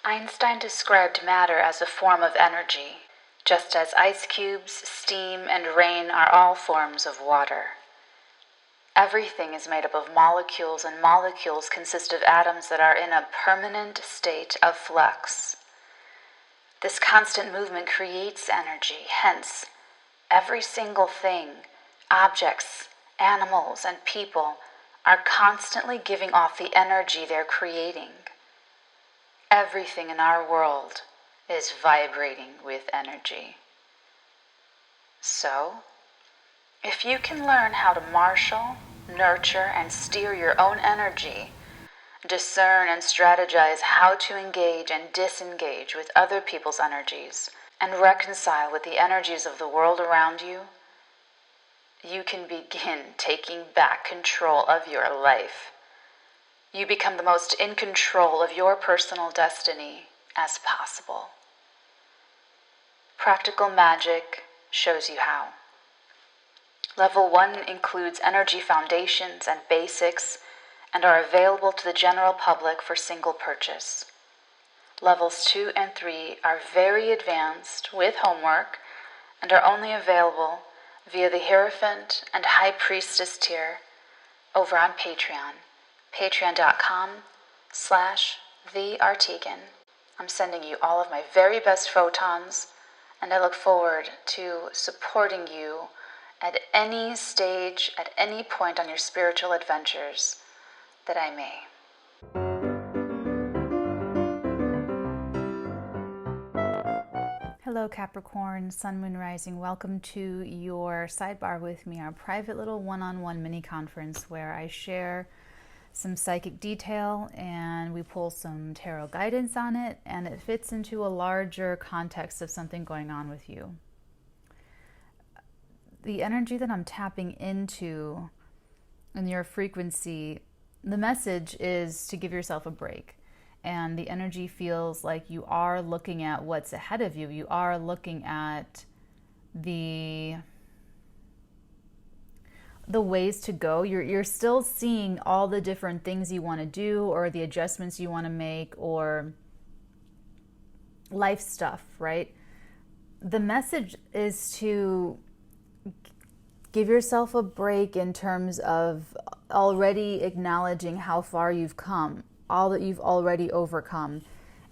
Einstein described matter as a form of energy, just as ice cubes, steam, and rain are all forms of water. Everything is made up of molecules, and molecules consist of atoms that are in a permanent state of flux. This constant movement creates energy, hence, every single thing, objects, animals, and people are constantly giving off the energy they're creating. Everything in our world is vibrating with energy. So, if you can learn how to marshal, nurture, and steer your own energy, discern and strategize how to engage and disengage with other people's energies, and reconcile with the energies of the world around you, you can begin taking back control of your life. You become the most in control of your personal destiny as possible. Practical Magic shows you how. Level 1 includes energy foundations and basics and are available to the general public for single purchase. Levels 2 and 3 are very advanced with homework and are only available via the Hierophant and High Priestess tier over on Patreon. Patreon.com/theartegan. I'm sending you all of my very best photons, and I look forward to supporting you at any stage, at any point on your spiritual adventures that I may. Hello Capricorn, Sun, Moon, Rising. Welcome to your Sidebar with me, our private little one-on-one mini conference where I share some psychic detail and we pull some tarot guidance on it, and it fits into a larger context of something going on with you. The energy that I'm tapping into in your frequency, the message is to give yourself a break. And the energy feels like you are looking at what's ahead of you. You are looking at the ways to go. You're still seeing all the different things you want to do, or the adjustments you want to make, or life stuff, right? The message is to give yourself a break in terms of already acknowledging how far you've come, all that you've already overcome.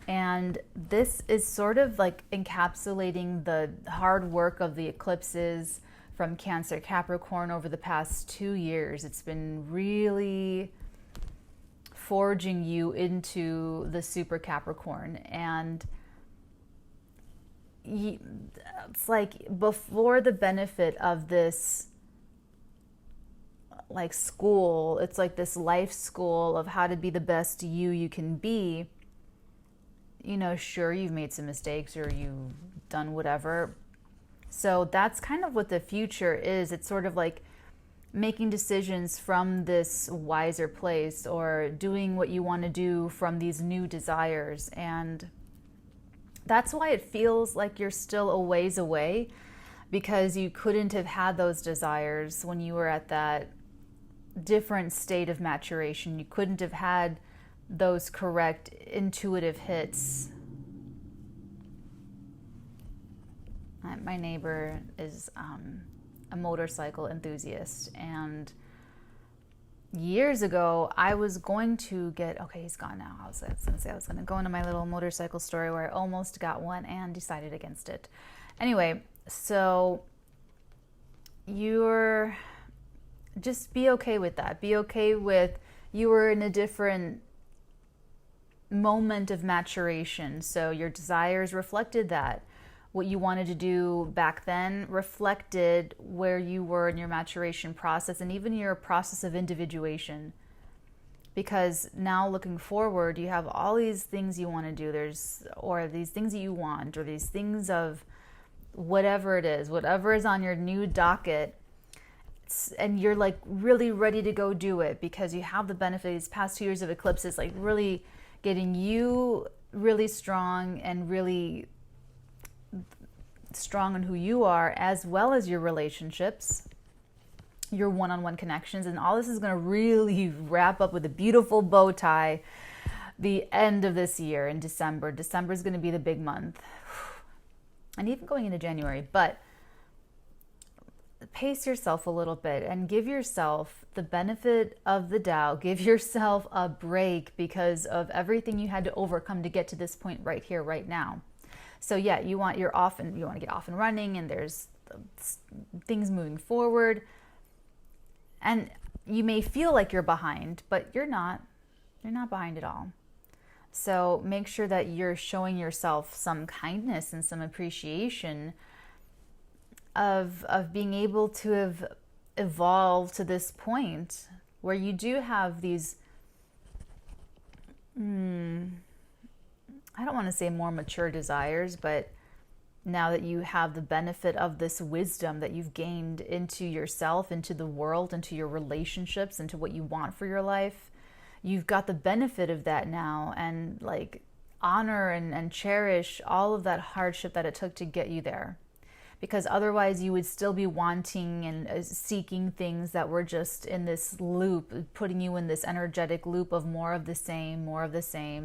And this is sort of like encapsulating the hard work of the eclipses from Cancer, Capricorn over the past 2 years. It's been really forging you into the super Capricorn. And it's like before the benefit of this like school, it's like this life school of how to be the best you can be. You know, sure, you've made some mistakes or you've done whatever. So that's kind of what the future is. It's sort of like making decisions from this wiser place, or doing what you want to do from these new desires. And that's why it feels like you're still a ways away, because you couldn't have had those desires when you were at that different state of maturation. You couldn't have had those correct intuitive hits. My neighbor is a motorcycle enthusiast, and years ago I was going to get, okay, he's gone now. I was going to say I was going to go into my little motorcycle store where I almost got one and decided against it. Anyway, so just be okay with that. Be okay with you were in a different moment of maturation, so your desires reflected that. What you wanted to do back then reflected where you were in your maturation process, and even your process of individuation. Because now looking forward, you have all these things you want to do, or these things that you want, or these things of whatever it is, whatever is on your new docket, and you're like really ready to go do it because you have the benefit of these past 2 years of eclipses, like really getting you really strong and really strong on who you are, as well as your relationships, your one-on-one connections. And all this is going to really wrap up with a beautiful bow tie the end of this year in December. December is going to be the big month. And even going into January. But pace yourself a little bit and give yourself the benefit of the doubt. Give yourself a break because of everything you had to overcome to get to this point right here, right now. So yeah, you want to get off and running, and there's things moving forward. And you may feel like you're behind, but you're not. You're not behind at all. So make sure that you're showing yourself some kindness and some appreciation of being able to have evolved to this point where you do have these, I don't want to say more mature desires, but now that you have the benefit of this wisdom that you've gained into yourself, into the world, into your relationships, into what you want for your life, you've got the benefit of that now, and like honor and cherish all of that hardship that it took to get you there. Because otherwise you would still be wanting and seeking things that were just in this loop, putting you in this energetic loop of more of the same,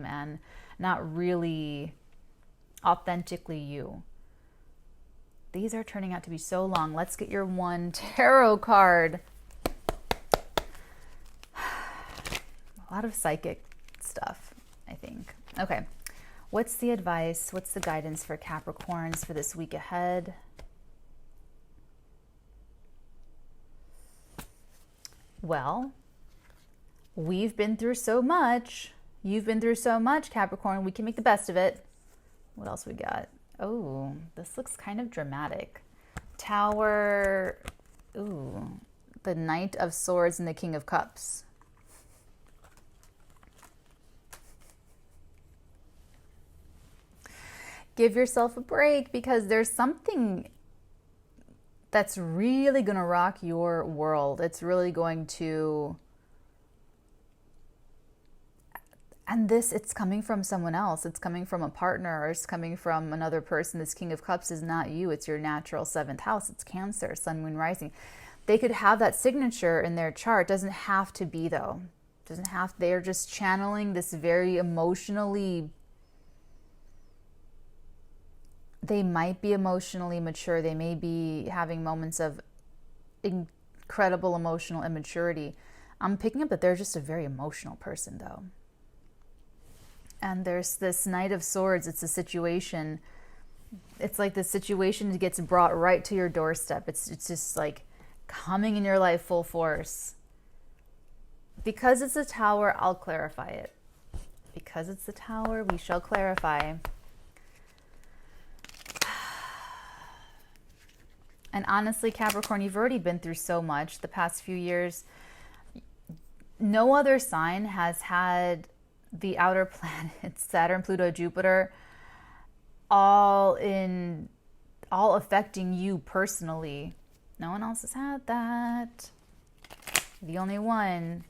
and not really authentically you. These are turning out to be so long. Let's get your one tarot card. A lot of psychic stuff, I think. Okay. What's the advice? What's the guidance for Capricorns for this week ahead? Well, we've been through so much. You've been through so much, Capricorn. We can make the best of it. What else we got? Oh, this looks kind of dramatic. Tower. Ooh, the Knight of Swords and the King of Cups. Give yourself a break because there's something that's really going to rock your world. It's really going to, and it's coming from someone else. It's coming from a partner, or it's coming from another person. This King of Cups is not you. It's your natural 7th house. It's Cancer, Sun, Moon, Rising. They could have that signature in their chart. Doesn't have to be though. Doesn't have, they're just channeling this very emotionally, they might be emotionally mature. They may be having moments of incredible emotional immaturity. I'm picking up that they're just a very emotional person, though. And there's this Knight of Swords. It's a situation. It's like the situation gets brought right to your doorstep. It's just like coming in your life full force. Because it's a Tower, I'll clarify it. Because it's the Tower, we shall clarify. And honestly, Capricorn, you've already been through so much the past few years. No other sign has had the outer planets, Saturn, Pluto, Jupiter, all affecting you personally. No one else has had that. The only one.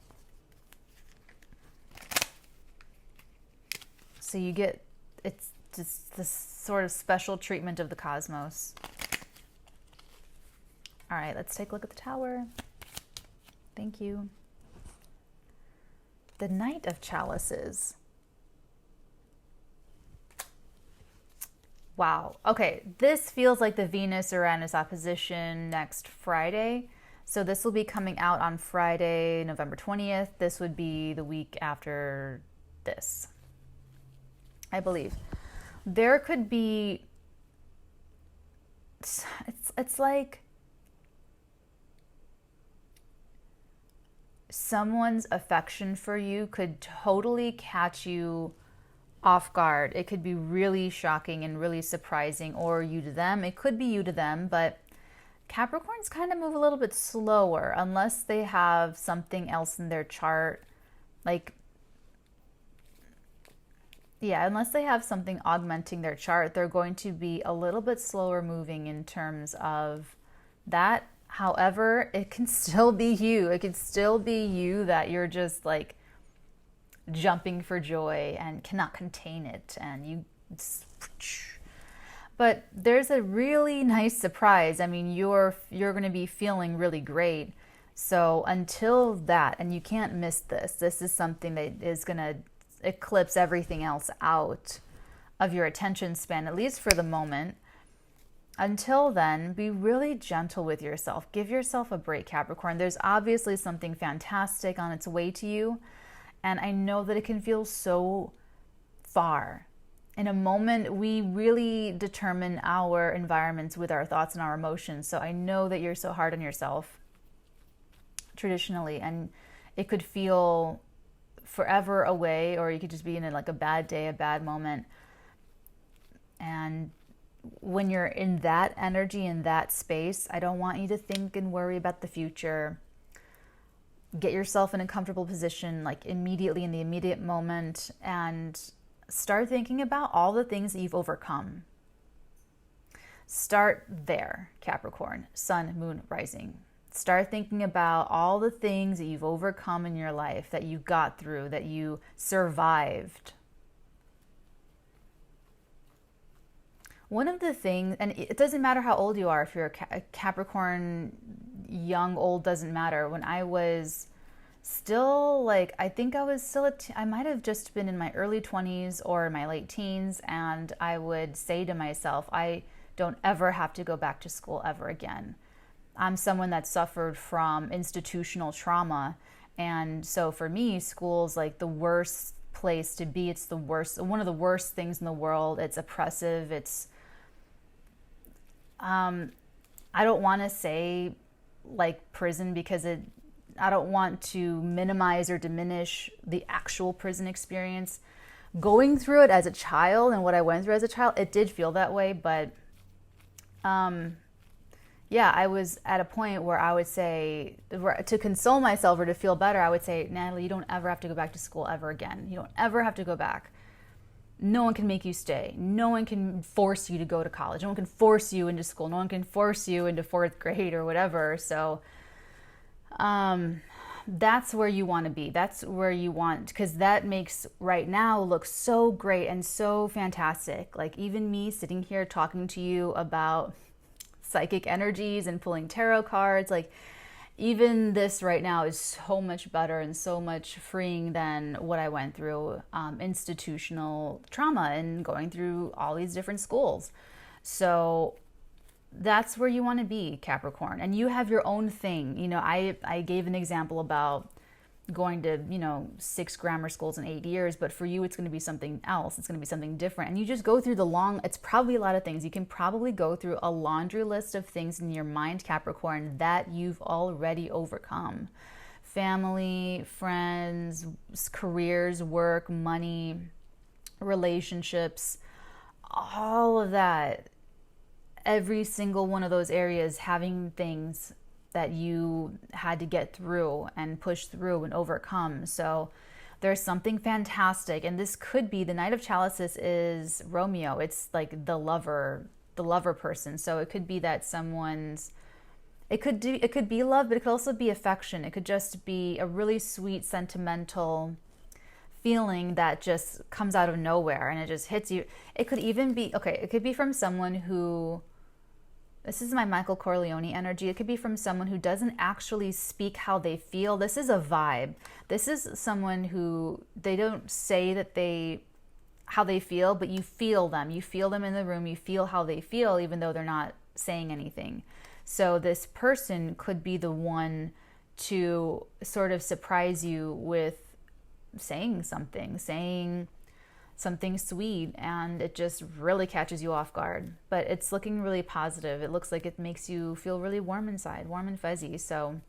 So you get, it's just this sort of special treatment of the cosmos. All right, let's take a look at the Tower. Thank you. The Knight of Chalices. Wow. Okay, this feels like the Venus-Uranus opposition next Friday. So this will be coming out on Friday, November 20th. This would be the week after this, I believe. There could be, it's like someone's affection for you could totally catch you off guard. It could be really shocking and really surprising, or you to them. It could be you to them, but Capricorns kind of move a little bit slower unless they have something else in their chart. Like, yeah, unless they have something augmenting their chart, they're going to be a little bit slower moving in terms of that. However, it can still be you. It can still be you that you're just like jumping for joy and cannot contain it. And you, but there's a really nice surprise. I mean, you're going to be feeling really great. So until that, and you can't miss this. This is something that is going to eclipse everything else out of your attention span, at least for the moment. Until then, be really gentle with yourself. Give yourself a break, Capricorn. There's obviously something fantastic on its way to you. And I know that it can feel so far. In a moment, we really determine our environments with our thoughts and our emotions. So I know that you're so hard on yourself traditionally, and it could feel forever away, or you could just be in like a bad day, a bad moment. And when you're in that energy, in that space, I don't want you to think and worry about the future. Get yourself in a comfortable position, like immediately in the immediate moment, and start thinking about all the things that you've overcome. Start there, Capricorn, sun, moon, rising. Start thinking about all the things that you've overcome in your life, that you got through, that you survived. One of the things, and it doesn't matter how old you are, if you're a Capricorn, young, old, doesn't matter. When I was still like, I think I was still, I might have just been in my early 20s or my late teens, and I would say to myself, I don't ever have to go back to school ever again. I'm someone that suffered from institutional trauma, and so for me, school's like the worst place to be. It's the worst, one of the worst things in the world. It's oppressive. It's I don't want to say like prison, because I don't want to minimize or diminish the actual prison experience. Going through it as a child and what I went through as a child, it did feel that way. But yeah, I was at a point where I would say, to console myself or to feel better, I would say, Natalie, you don't ever have to go back to school ever again. You don't ever have to go back. No one can make you stay. No one can force you to go to college. No one can force you into school. No one can force you into fourth grade or whatever. So that's where you want to be. That's where you want, because that makes right now look so great and so fantastic. Like even me sitting here talking to you about psychic energies and pulling tarot cards, like even this right now is so much better and so much freeing than what I went through, institutional trauma and going through all these different schools. So that's where you want to be, Capricorn. And you have your own thing. You know, I gave an example about going to, 6 grammar schools in 8 years, but for you, it's going to be something else. It's going to be something different. And you just go through it's probably a lot of things. You can probably go through a laundry list of things in your mind, Capricorn, that you've already overcome. Family, friends, careers, work, money, relationships, all of that. Every single one of those areas having things that you had to get through and push through and overcome. So there's something fantastic. And this could be, the Knight of Chalices is Romeo. It's like the lover person. So it could be that it could be love, but it could also be affection. It could just be a really sweet, sentimental feeling that just comes out of nowhere and it just hits you. It could even be, it could be from someone who, this is my Michael Corleone energy. It could be from someone who doesn't actually speak how they feel. This is a vibe. This is someone who, they don't say how they feel, but you feel them. You feel them in the room. You feel how they feel, even though they're not saying anything. So this person could be the one to sort of surprise you with saying something sweet, and it just really catches you off guard. But it's looking really positive. It looks like it makes you feel really warm inside, warm and fuzzy. So,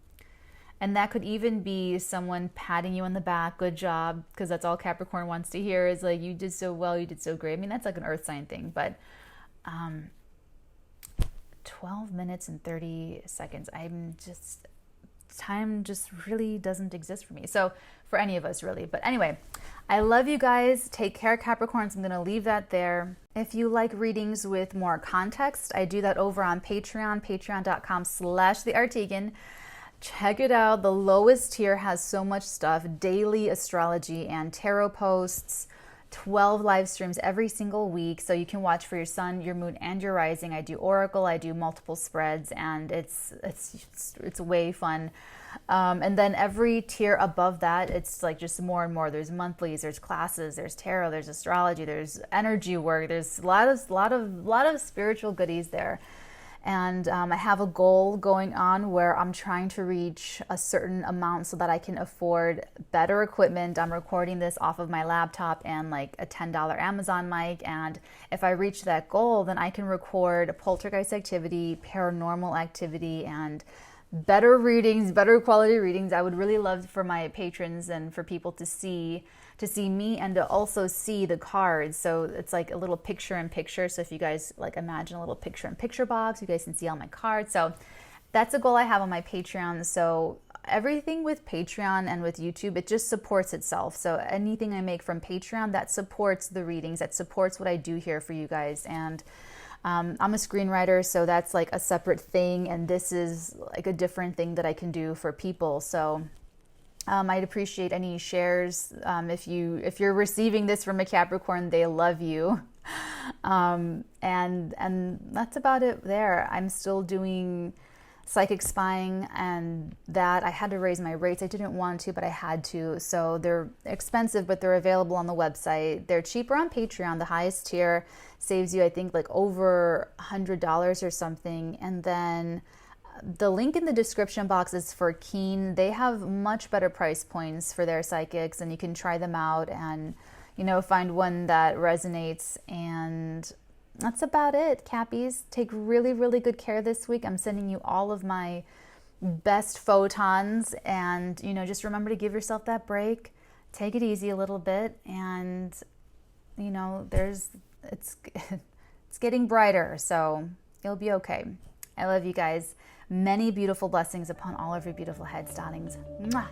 and that could even be someone patting you on the back, good job, because that's all Capricorn wants to hear is like, you did so well, you did so great. I mean, that's like an earth sign thing, but 12 minutes and 30 seconds. Time just really doesn't exist for me. So for any of us really. But anyway, I love you guys. Take care, Capricorns. I'm going to leave that there. If you like readings with more context, I do that over on Patreon, patreon.com/theartegan. Check it out. The lowest tier has so much stuff, daily astrology and tarot posts, 12 live streams every single week, so you can watch for your sun, your moon, and your rising. I do oracle, I do multiple spreads, and it's way fun. And then every tier above that, it's like just more and more. There's monthlies, there's classes, there's tarot, there's astrology, there's energy work, there's a lot of spiritual goodies there. And I have a goal going on where I'm trying to reach a certain amount so that I can afford better equipment. I'm recording this off of my laptop and like a $10 Amazon mic. And if I reach that goal, then I can record poltergeist activity, paranormal activity, and better readings, better quality readings. I would really love for my patrons and for people to see me and to also see the cards. So it's like a little picture in picture. So if you guys like imagine a little picture in picture box, you guys can see all my cards. So that's a goal I have on my Patreon. So everything with Patreon and with YouTube, it just supports itself. So anything I make from Patreon, that supports the readings, that supports what I do here for you guys. And I'm a screenwriter, so that's like a separate thing. And this is like a different thing that I can do for people. So I'd appreciate any shares. If you're receiving this from a Capricorn, they love you. And that's about it there. I'm still doing psychic spying, and that I had to raise my rates. I didn't want to, but I had to. So they're expensive, but they're available on the website. They're cheaper on Patreon. The highest tier saves you, I think, like over $100 or something. And then the link in the description box is for Keen. They have much better price points for their psychics, and you can try them out and, you know, find one that resonates. And that's about it, Cappies. Take really, really good care this week. I'm sending you all of my best photons, and, you know, just remember to give yourself that break. Take it easy a little bit, and, you know, it's getting brighter, so you'll be okay. I love you guys. Many beautiful blessings upon all of your beautiful head startings. Mwah.